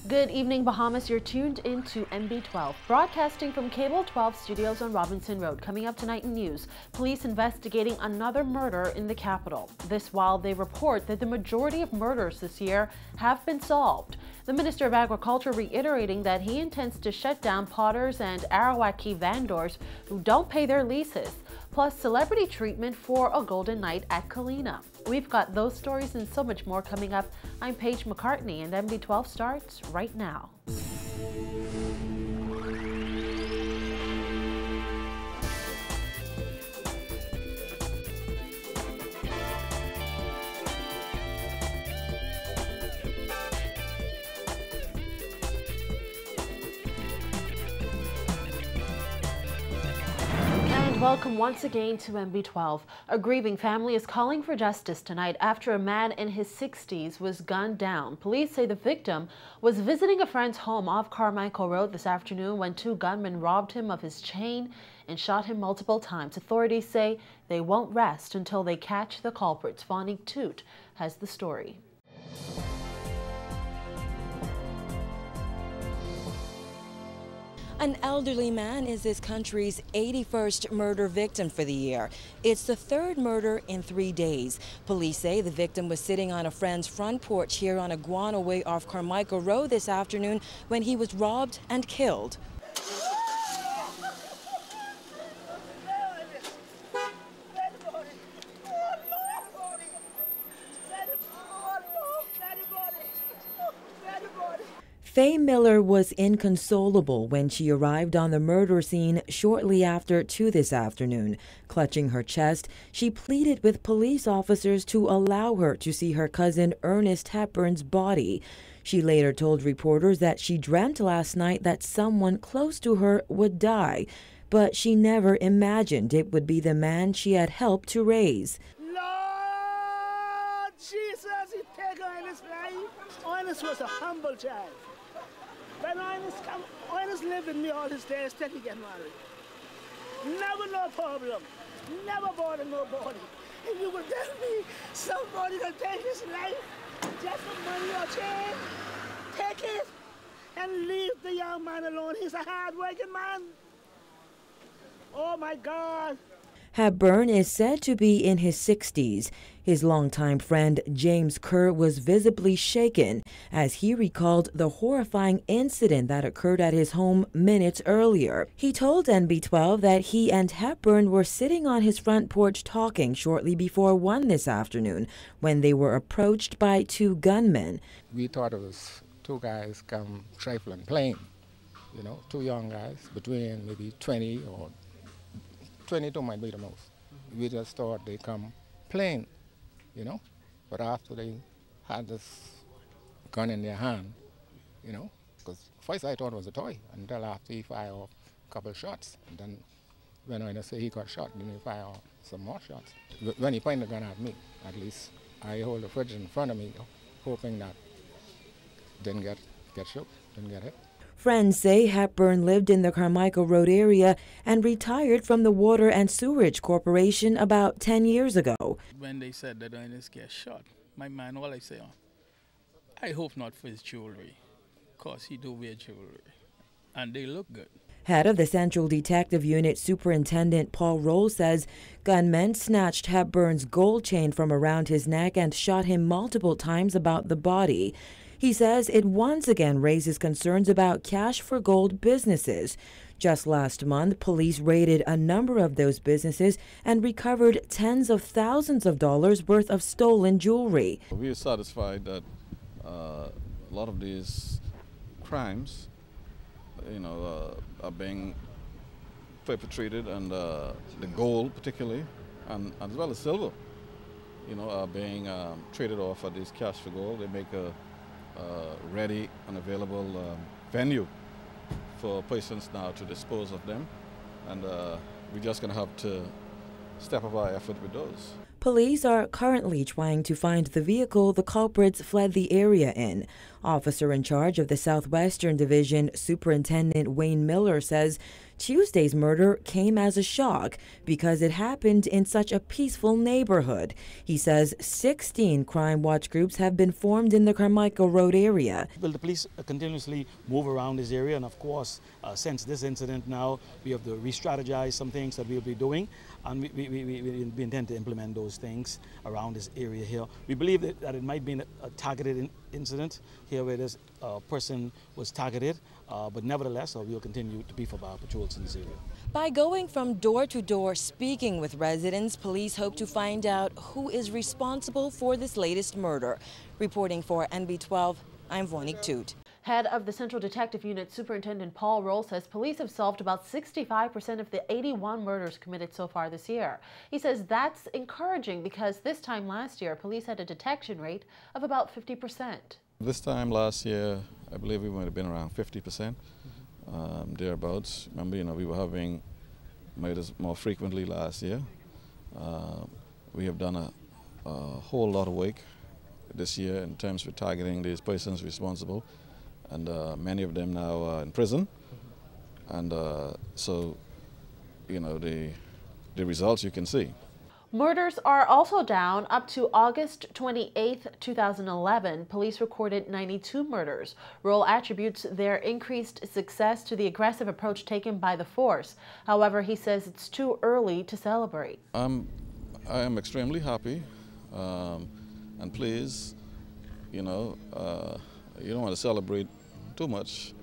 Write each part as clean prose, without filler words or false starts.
Good evening, Bahamas. You're tuned into MB12, broadcasting from Cable 12 Studios on Robinson Road. Coming up tonight in news, police investigating another murder in the capital. This while they report that the majority of murders this year have been solved. The Minister of Agriculture reiterating that he intends to shut down potters and Arawak vendors who don't pay their leases, plus celebrity treatment for a golden night at Kalina. We've got those stories and so much more coming up. I'm Paige McCartney, and MB12 starts right now. Welcome once again to MB12. A grieving family is calling for justice tonight after a man in his 60s was gunned down. Police say the victim was visiting a friend's home off Carmichael Road this afternoon when two gunmen robbed him of his chain and shot him multiple times. Authorities say they won't rest until they catch the culprits. Fawning Toot has the story. An elderly man is this country's 81st murder victim for the year. It's the third murder in 3 days. Police say the victim was sitting on a friend's front porch here on Iguana Way off Carmichael Road this afternoon when he was robbed and killed. Faye Miller was inconsolable when she arrived on the murder scene shortly after 2 this afternoon. Clutching her chest, she pleaded with police officers to allow her to see her cousin Ernest Hepburn's body. She later told reporters that she dreamt last night that someone close to her would die, but she never imagined it would be the man she had helped to raise. Lord Jesus, he take her in his life. Ernest was a humble child. When Ernest lived with me all his days till he get married. Never no problem. Never bother nobody. If you would tell me somebody will take his life just for money or change, take it and leave the young man alone. He's a hard-working man. Oh my God. Hepburn is said to be in his 60s. His longtime friend James Kerr was visibly shaken as he recalled the horrifying incident that occurred at his home minutes earlier. He told NB12 that he and Hepburn were sitting on his front porch talking shortly before 1 this afternoon when they were approached by two gunmen. We thought it was two guys come trifling playing, two young guys between maybe 20 or 22 might be the most. We just thought they come playing, but after they had this gun in their hand, because first I thought it was a toy until after he fired off a couple shots. And then when I say he got shot, then he fired off some more shots. When he pointed the gun at me, at least I hold the fridge in front of me, hoping that didn't get shook, didn't get hit. Friends say Hepburn lived in the Carmichael Road area and retired from the Water and Sewerage Corporation about 10 years ago. When they said that Ernest get shot, my man, all I say, I hope not for his jewelry, because he do wear jewelry, and they look good. Head of the Central Detective Unit Superintendent Paul Roll says gunmen snatched Hepburn's gold chain from around his neck and shot him multiple times about the body. He says it once again raises concerns about cash for gold businesses. Just last month, police raided a number of those businesses and recovered tens of thousands of dollars worth of stolen jewelry. We are satisfied that a lot of these crimes, are being perpetrated, and the gold particularly, and as well as silver, are being traded off at these cash for gold. They make a ready and available venue for persons now to dispose of them, and we're just going to have to step up our effort with those. Police are currently trying to find the vehicle the culprits fled the area in. Officer in charge of the Southwestern Division, Superintendent Wayne Miller, says Tuesday's murder came as a shock because it happened in such a peaceful neighborhood. He says 16 crime watch groups have been formed in the Carmichael Road area. Well, the police continuously move around this area, and of course, since this incident now, we have to re-strategize some things that we'll be doing, and we intend to implement those things around this area here. We believe that it might be a targeted incident here where this person was targeted, but nevertheless, we will continue to beef up our patrols in this area. By going from door to door speaking with residents, police hope to find out who is responsible for this latest murder. Reporting for NB12, I'm Vonique Toot. Head of the Central Detective Unit, Superintendent Paul Roll, says police have solved about 65% of the 81 murders committed so far this year. He says that's encouraging because this time last year, police had a detection rate of about 50%. This time last year, I believe we might have been around 50%, thereabouts. Remember, we were having murders more frequently last year. We have done a whole lot of work this year in terms of targeting these persons responsible, and many of them now are in prison. And so, the results you can see. Murders are also down. Up to August 28, 2011, police recorded 92 murders. Roll attributes their increased success to the aggressive approach taken by the force. However, he says it's too early to celebrate. I am extremely happy and pleased. You don't want to celebrate too much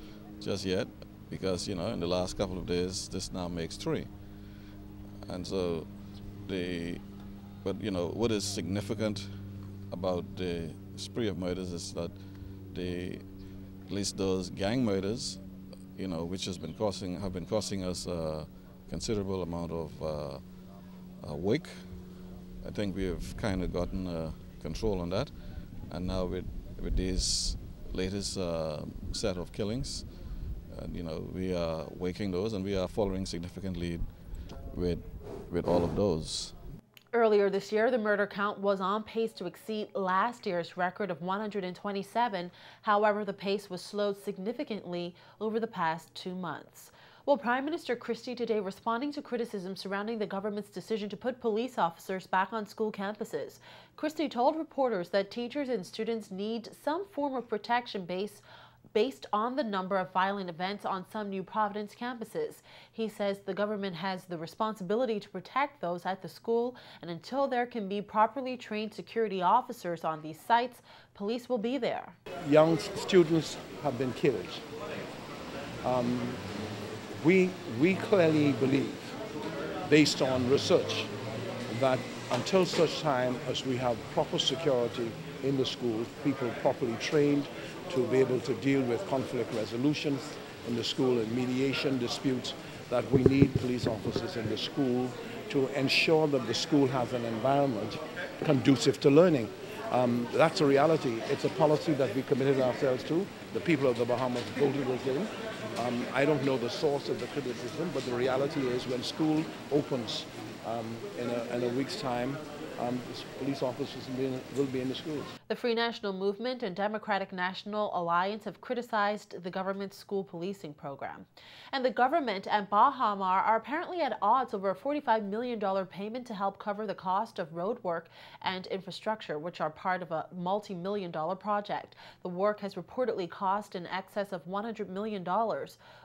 just yet because, in the last couple of days, this now makes 3. And so but what is significant about the spree of murders is that at least those gang murders, which have been costing us a considerable amount of work. I think we have kind of gotten control on that, and now with these latest set of killings, we are waking those, and we are following significantly with all of those. Earlier this year, the murder count was on pace to exceed last year's record of 127. However, the pace was slowed significantly over the past 2 months. Well, Prime Minister Christie today responding to criticism surrounding the government's decision to put police officers back on school campuses. Christie told reporters that teachers and students need some form of protection based on the number of violent events on some New Providence campuses. He says the government has the responsibility to protect those at the school, and until there can be properly trained security officers on these sites, police will be there. Young students have been killed. We clearly believe, based on research, that until such time as we have proper security in the school, people properly trained to be able to deal with conflict resolutions in the school and mediation disputes, that we need police officers in the school to ensure that the school has an environment conducive to learning. That's a reality. It's a policy that we committed ourselves to. The people of the Bahamas voted us in. I don't know the source of the criticism, but the reality is when school opens in a week's time, police officers will be in the schools. The Free National Movement and Democratic National Alliance have criticized the government's school policing program. And the government and Baha Mar are apparently at odds over a $45 million payment to help cover the cost of road work and infrastructure, which are part of a multi-million-dollar project. The work has reportedly cost in excess of $100 million.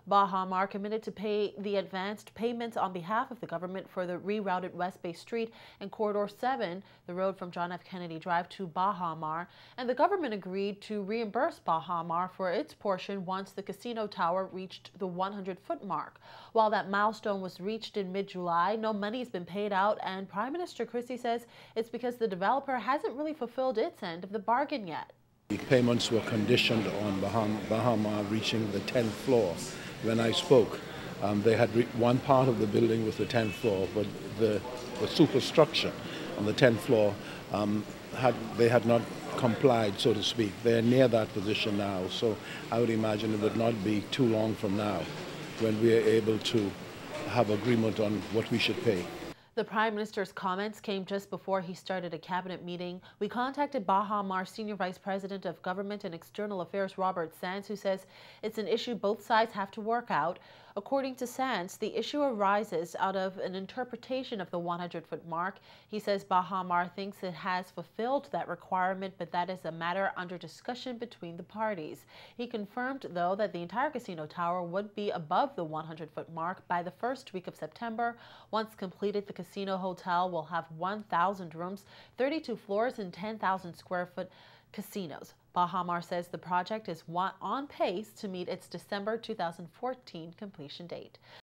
Baha Mar committed to pay the advanced payments on behalf of the government for the rerouted West Bay Street and Corridor 7, the road from John F. Kennedy Drive to Baha Mar, and the government agreed to reimburse Baha Mar for its portion once the casino tower reached the 100-foot mark. While that milestone was reached in mid-July, no money has been paid out, and Prime Minister Christie says it's because the developer hasn't really fulfilled its end of the bargain yet. The payments were conditioned on Baha Mar reaching the 10th floor. When I spoke, they had one part of the building was the 10th floor, but the superstructure on the 10th floor, they had not complied, so to speak. They're near that position now, so I would imagine it would not be too long from now when we are able to have agreement on what we should pay. The Prime Minister's comments came just before he started a cabinet meeting. We contacted Baha Mar Senior Vice President of Government and External Affairs Robert Sands, who says it's an issue both sides have to work out. According to Sands, the issue arises out of an interpretation of the 100-foot mark. He says Baha Mar thinks it has fulfilled that requirement, but that is a matter under discussion between the parties. He confirmed, though, that the entire casino tower would be above the 100-foot mark by the first week of September. Once completed, the casino hotel will have 1,000 rooms, 32 floors, and 10,000 square foot casinos. Baha Mar says the project is on pace to meet its December 2014 completion date.